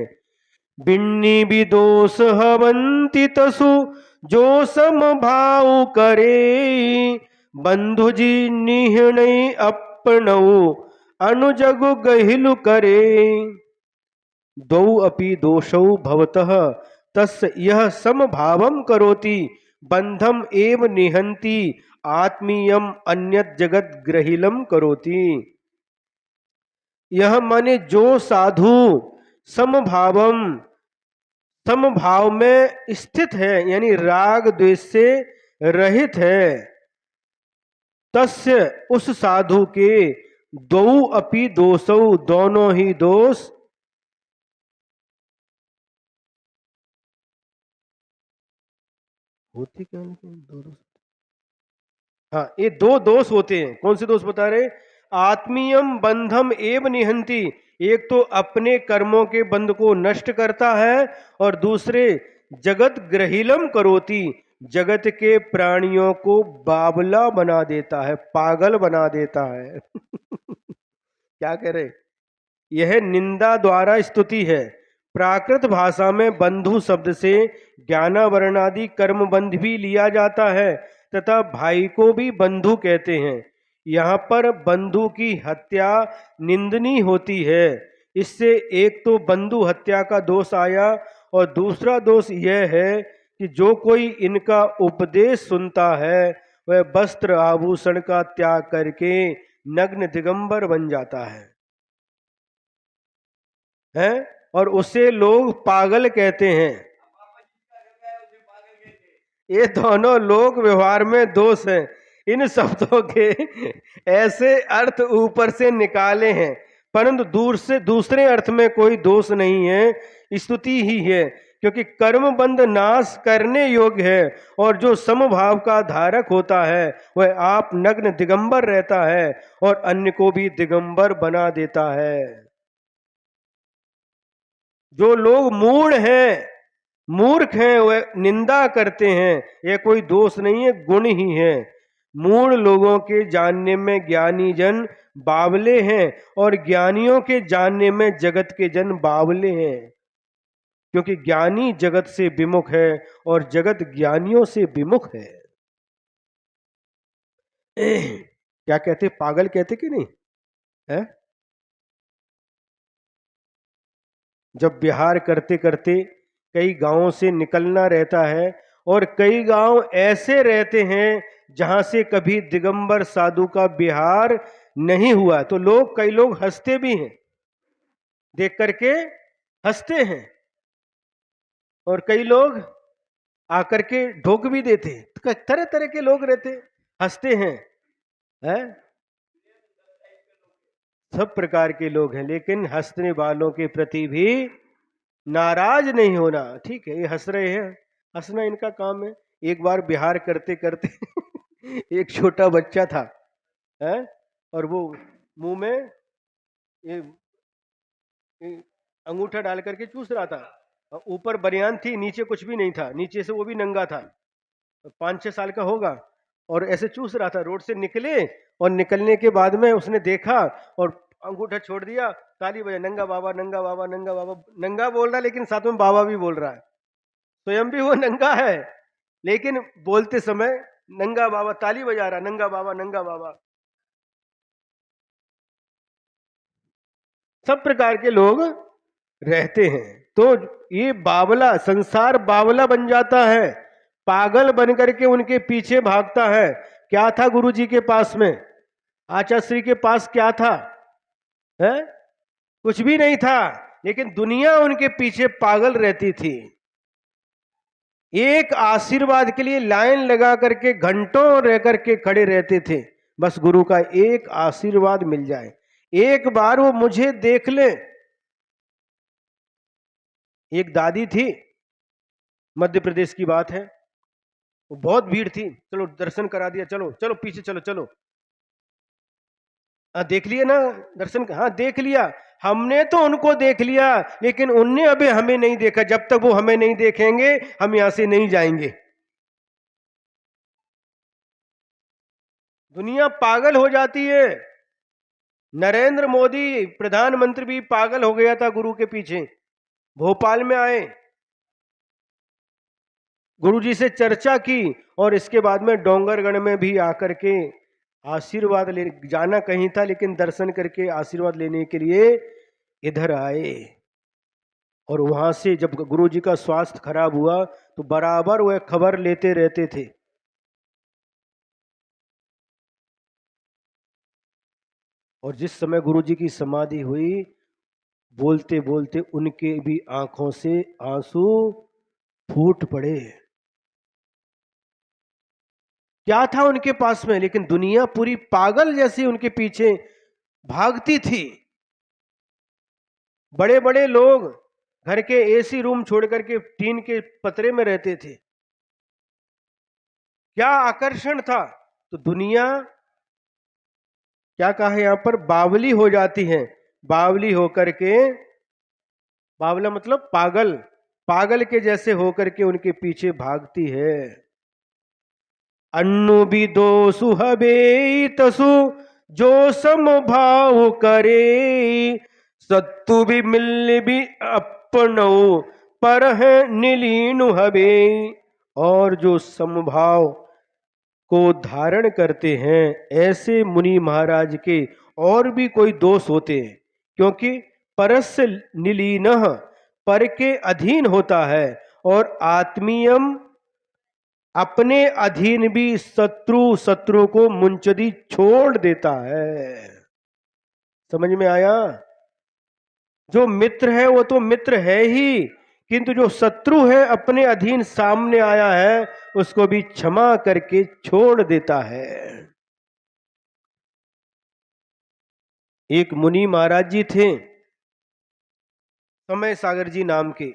बिन्नी भी दोष हवंति तसु, जो सम भाव करे, बंधु जी निहणय अपनऊ, अनुजगु गहिलु करे। दौ अपि दोषौ भवतः, तस्य यह समभावम करोति, बंधम एव निहंति, आत्मीयम अन्यत जगत ग्रहिलम करोति। यह माने जो साधु समभावम, समभाव में स्थित है, यानी राग द्वेष से रहित है, तस्य उस साधु के दो अपि दोषौ, दोनों ही दोष होती क्या? दो दोष, हाँ, ये दो दोष होते हैं। कौन से दोष बता रहे? आत्मीयम बंधम एव निहंती, एक तो अपने कर्मों के बंध को नष्ट करता है, और दूसरे जगत ग्रहिलम करोति, जगत के प्राणियों को बावला बना देता है, पागल बना देता है। क्या कह रहे? यह निंदा द्वारा स्तुति है। प्राकृत भाषा में बंधु शब्द से ज्ञानावरणादि कर्म बंध भी लिया जाता है, तथा भाई को भी बंधु कहते हैं। यहाँ पर बंधु की हत्या निंदनीय होती है। इससे एक तो बंधु हत्या का दोष आया, और दूसरा दोष यह है कि जो कोई इनका उपदेश सुनता है, वह वस्त्र आभूषण का त्याग करके नग्न दिगंबर बन जाता है, और उसे लोग पागल कहते हैं। ये दोनों लोक व्यवहार में दोष हैं। इन शब्दों के ऐसे अर्थ ऊपर से निकाले हैं, परंतु दूर से दूसरे अर्थ में कोई दोष नहीं है, स्तुति ही है। क्योंकि कर्म बंध नाश करने योग्य है, और जो समभाव का धारक होता है वह आप नग्न दिगंबर रहता है, और अन्य को भी दिगंबर बना देता है। जो लोग मूढ़ हैं, मूर्ख हैं, वह निंदा करते हैं, यह कोई दोष नहीं है, गुण ही है। मूढ़ लोगों के जानने में ज्ञानी जन बावले हैं, और ज्ञानियों के जानने में जगत के जन बावले हैं। क्योंकि ज्ञानी जगत से विमुख है, और जगत ज्ञानियों से विमुख है। क्या कहते? पागल कहते कि नहीं है? जब विहार करते करते कई गांवों से निकलना रहता है, और कई गांव ऐसे रहते हैं जहां से कभी दिगंबर साधु का विहार नहीं हुआ, तो कई लोग हंसते भी हैं, देख करके हंसते हैं, और कई लोग आकर के ढोक भी देते हैं। तो तरह तरह के लोग रहते, हंसते हैं, है? सब प्रकार के लोग हैं, लेकिन हंसने वालों के प्रति भी नाराज नहीं होना। ठीक है, ये हंस रहे हैं, हंसना इनका काम है। एक बार बिहार करते करते एक छोटा बच्चा था, है? और वो मुंह में ये, ये अंगूठा डाल करके चूस रहा था, और ऊपर बनियान थी, नीचे कुछ भी नहीं था, नीचे से वो भी नंगा था। 5-6 साल का होगा, और ऐसे चूस रहा था। रोड से निकले और निकलने के बाद में उसने देखा और अंगूठा छोड़ दिया, ताली बजा, नंगा बाबा नंगा बाबा नंगा बाबा। नंगा बोल रहा है लेकिन साथ में बाबा भी बोल रहा है। स्वयं भी वो नंगा है लेकिन बोलते समय नंगा बाबा, ताली बजा रहा, नंगा बाबा नंगा बाबा। सब प्रकार के लोग रहते हैं। तो ये बावला, संसार बावला बन जाता है, पागल बन करके उनके पीछे भागता है। क्या था गुरु जी के पास में, आचार्य के पास क्या था? है? कुछ भी नहीं था, लेकिन दुनिया उनके पीछे पागल रहती थी। एक आशीर्वाद के लिए लाइन लगा करके घंटों रह करके खड़े रहते थे, बस गुरु का एक आशीर्वाद मिल जाए, एक बार वो मुझे देख ले। एक दादी थी, मध्य प्रदेश की बात है, वो बहुत भीड़ थी, चलो दर्शन करा दिया, चलो चलो पीछे चलो चलो। देख लिया ना दर्शन? हाँ देख लिया। हमने तो उनको देख लिया लेकिन उनने अभी हमें नहीं देखा। जब तक वो हमें नहीं देखेंगे हम यहां से नहीं जाएंगे। दुनिया पागल हो जाती है। नरेंद्र मोदी प्रधानमंत्री भी पागल हो गया था गुरु के पीछे। भोपाल में आए, गुरुजी से चर्चा की और इसके बाद में डोंगरगढ़ में भी आकर के आशीर्वाद ले जाना कहीं था, लेकिन दर्शन करके आशीर्वाद लेने के लिए इधर आए। और वहां से जब गुरुजी का स्वास्थ्य खराब हुआ तो बराबर वह खबर लेते रहते थे। और जिस समय गुरुजी की समाधि हुई, बोलते बोलते उनके भी आंखों से आंसू फूट पड़े। क्या था उनके पास में, लेकिन दुनिया पूरी पागल जैसी उनके पीछे भागती थी। बड़े बड़े लोग घर के एसी रूम छोड़ करके टीन के पतरे में रहते थे। क्या आकर्षण था? तो दुनिया, क्या कहा है यहां पर, बावली हो जाती है। बावली होकर के, बावला मतलब पागल, पागल के जैसे होकर के उनके पीछे भागती है। अन्नु भी दोषु हबे तसु जो समभाव करे, सत्तु भी मिल भी अपनो पर है नीलीनु हबे। और जो समभाव को धारण करते हैं, ऐसे मुनि महाराज के और भी कोई दोष होते हैं, क्योंकि परस्य निलीनः, पर के अधीन होता है, और आत्मीयम, अपने अधीन भी शत्रु, शत्रु को मुंचदी छोड़ देता है। समझ में आया? जो मित्र है वो तो मित्र है ही, किंतु जो शत्रु है अपने अधीन सामने आया है उसको भी क्षमा करके छोड़ देता है। एक मुनि महाराज जी थे, समय सागर जी नाम के,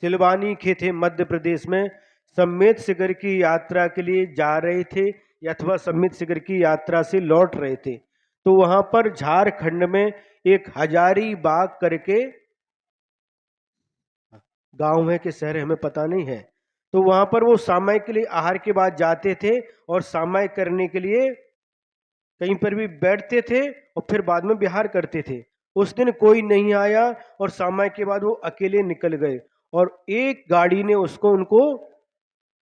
सिलवानी के थे, मध्य प्रदेश में। सम्मेत शिखर की यात्रा के लिए जा रहे थे, अथवा सम्मेत शिखर की यात्रा से लौट रहे थे। तो वहां पर झारखंड में एक हजारी बाग करके गांव है कि शहर है हमें पता नहीं है। तो वहां पर वो सामायिक के लिए आहार के बाद जाते थे और सामायिक करने के लिए कहीं पर भी बैठते थे और फिर बाद में विहार करते थे। उस दिन कोई नहीं आया और सामायिक के बाद वो अकेले निकल गए और एक गाड़ी ने उसको उनको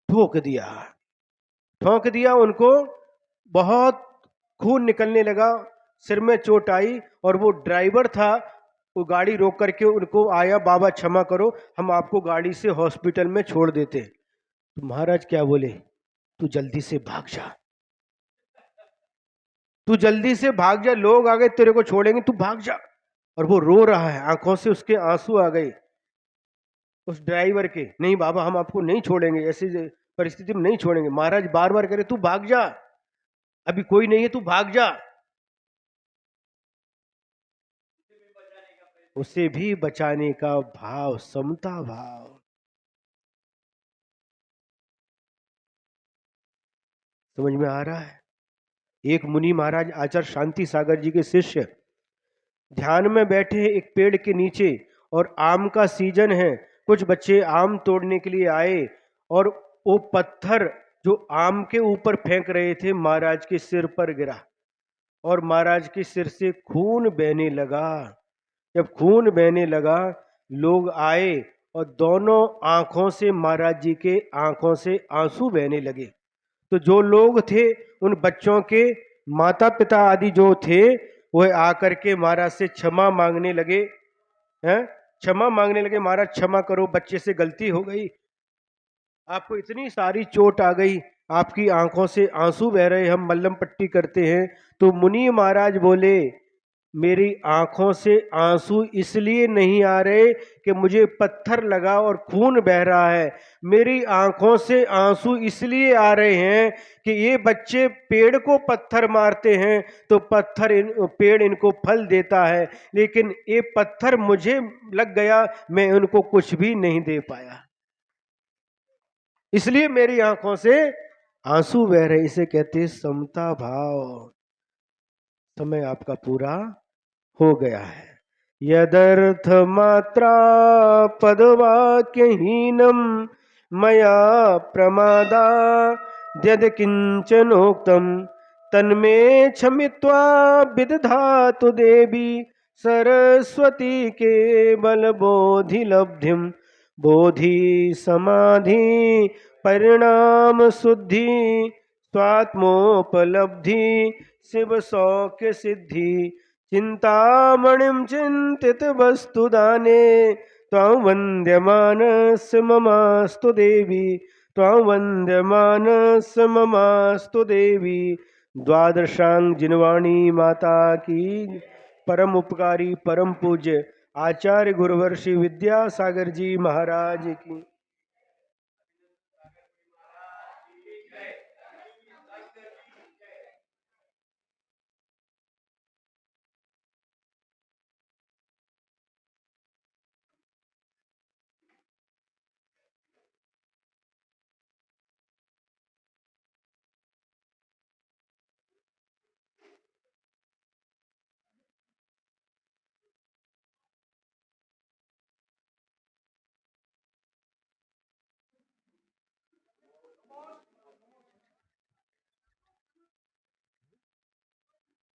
ठोक दिया। ठोक दिया उनको, बहुत खून निकलने लगा, सिर में चोट आई और वो ड्राइवर था, वो गाड़ी रोक करके उनको आया, बाबा क्षमा करो हम आपको गाड़ी से हॉस्पिटल में छोड़ देते। तो महाराज क्या बोले, तू जल्दी से भाग जा, तू जल्दी से भाग जा, लोग आ गए तेरे को छोड़ेंगे, तू भाग जा। और वो रो रहा है, आंखों से उसके आंसू आ गए उस ड्राइवर के। नहीं बाबा हम आपको नहीं छोड़ेंगे, ऐसी परिस्थिति में नहीं छोड़ेंगे। महाराज बार बार करे तू भाग जा, अभी कोई नहीं है, तू भाग जा। उसे भी बचाने का भाव, समता भाव। समझ में आ रहा है? एक मुनि महाराज आचार्य शांति सागर जी के शिष्य ध्यान में बैठे एक पेड़ के नीचे, और आम का सीजन है, कुछ बच्चे आम तोड़ने के लिए आए और वो पत्थर जो आम के ऊपर फेंक रहे थे महाराज के सिर पर गिरा और महाराज के सिर से खून बहने लगा। जब खून बहने लगा, लोग आए और दोनों आंखों से महाराज जी के आंखों से आंसू बहने लगे। तो जो लोग थे, उन बच्चों के माता पिता आदि जो थे, वह आकर के महाराज से क्षमा मांगने लगे। हैं, क्षमा मांगने लगे, महाराज क्षमा करो, बच्चे से गलती हो गई, आपको इतनी सारी चोट आ गई, आपकी आंखों से आंसू बह रहे, हम मल्लम पट्टी करते हैं। तो मुनि महाराज बोले, मेरी आंखों से आंसू इसलिए नहीं आ रहे कि मुझे पत्थर लगा और खून बह रहा है। मेरी आंखों से आंसू इसलिए आ रहे हैं कि ये बच्चे पेड़ को पत्थर मारते हैं तो पेड़ इनको फल देता है, लेकिन ये पत्थर मुझे लग गया, मैं उनको कुछ भी नहीं दे पाया, इसलिए मेरी आंखों से आंसू बह रहे। इसे कहते हैं समता भाव। समय आपका पूरा हो गया है। यदर्थ मात्रा पदवाक्यहीनम मया प्रमादा यद किंचनोक्तम तन्मे क्षमित्वा विदधातु देवी सरस्वती केवल बोधि लब्धिम बोधि समाधि परिणाम शुद्धि स्वात्मोपलब्धि शिव सौख्य सिद्धि चिंतामणिं चिंतित वस्तु दाने त्वां वन्द्यमानस्य ममास्तु देवी त्वां वन्द्यमानस्य ममास्तु देवी। द्वादशांग जिनवाणी माता की, परम उपकारी परम पूज्य आचार्य गुरुवर्षि विद्यासागर जी महाराज की।